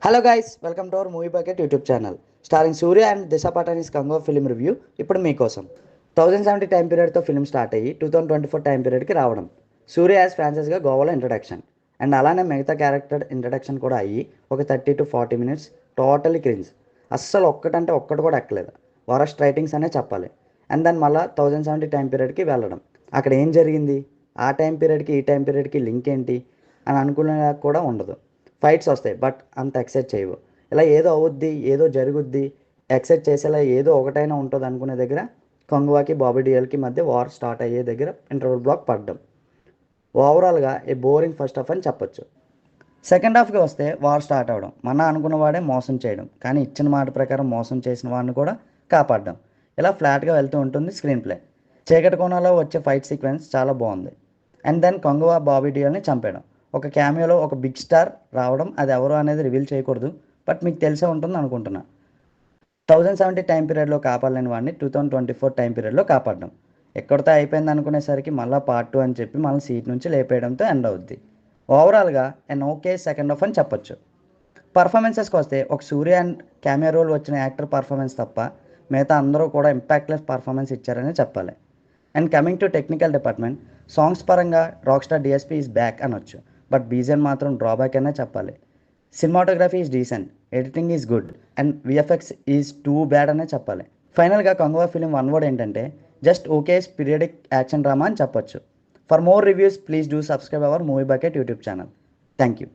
Hello guys, welcome to our movie bucket YouTube channel starring Suriya and Disha Patani's Kanguva film review. ఇప్పుడు మీకోసం 1070 time పీరియడ్తో film start అయ్యి 2024 time పీరియడ్కి రావడం. సూర్య as ఫ్రాన్సెస్గా గోవాలో introduction and అలానే మిగతా క్యారెక్టర్ ఇంట్రడక్షన్ కూడా అయ్యి ఒక 30 to 40 minutes టోటలీ క్రిన్స్. అస్సలు ఒక్కటంటే ఒక్కటి కూడా ఎక్కలేదు. వరస్ట్ రైటింగ్స్ అనే చెప్పాలి. అండ్ దాని మళ్ళీ 1070 టైం పీరియడ్కి వెళ్ళడం. అక్కడ ఏం జరిగింది, ఆ టైం పీరియడ్కి ఈ టైం పీరియడ్కి లింక్ ఏంటి అని అనుకునే కూడా ఉండదు. ఫైట్స్ వస్తాయి బట్ అంత ఎక్సైట్ చేయవు. ఇలా ఏదో అవుద్ది, ఏదో జరుగుద్ది, ఎక్సైట్ చేసేలా ఏదో ఒకటైనా ఉంటుంది అనుకునే దగ్గర కంగువాకి బాబీ డియల్కి మధ్య వార్ స్టార్ట్ అయ్యే దగ్గర ఇంటర్వల్ బ్లాక్ పడడం. ఓవరాల్గా ఏ బోరింగ్ ఫస్ట్ హాఫ్ అని చెప్పొచ్చు. సెకండ్ హాఫ్కి వస్తే వార్ స్టార్ట్ అవ్వడం, మన అనుకున్న వాడే మోసం చేయడం, కానీ ఇచ్చిన మాట ప్రకారం మోసం చేసిన వాడిని కూడా కాపాడడం. ఇలా ఫ్లాట్గా వెళ్తూ ఉంటుంది స్క్రీన్ ప్లే. చీకటి కోణంలో వచ్చే ఫైట్ సీక్వెన్స్ చాలా బాగుంది. అండ్ దెన్ కంగువా బాబీ డియల్ని చంపేయడం. ఒక క్యామియోలో ఒక బిగ్ స్టార్ రావడం, అది ఎవరు అనేది రివీల్ చేయకూడదు, బట్ మీకు తెలిసే ఉంటుంది అనుకుంటున్నా. 1070 టైం పీరియడ్లో కాపాడలేని వాడిని 2024 టైం పీరియడ్లో కాపాడడం. ఎక్కడితో అయిపోయింది అనుకునేసరికి మళ్ళీ పార్ట్ 2 అని చెప్పి మళ్ళీ సీట్ నుంచి లేపేయడంతో ఎండ్ అవుద్ది. ఓవరాల్గా ఎన్ ఓకే సెకండ్ హాఫ్ అని చెప్పొచ్చు. పర్ఫార్మెన్సెస్కి వస్తే ఒక సూర్య అండ్ క్యామియో రోల్ వచ్చిన యాక్టర్ పర్ఫార్మెన్స్ తప్ప మిగతా అందరూ కూడా ఇంపాక్ట్లెస్ పర్ఫార్మెన్స్ ఇచ్చారని చెప్పాలి. And coming to technical department, songs పరంగా rock star DSP is back అనొచ్చు, బట్ బీజన్ మాత్రం డ్రాబ్యాక్ అనే చెప్పాలి. Cinematography is decent, editing is good and VFX is too bad అనే చెప్పాలి. ఫైనల్గా కంగువా ఫిలిం వన్ వర్డ్ ఏంటంటే just okay periodic action drama అని చెప్పొచ్చు. For more reviews please do subscribe our movie bucket YouTube channel. Thank you.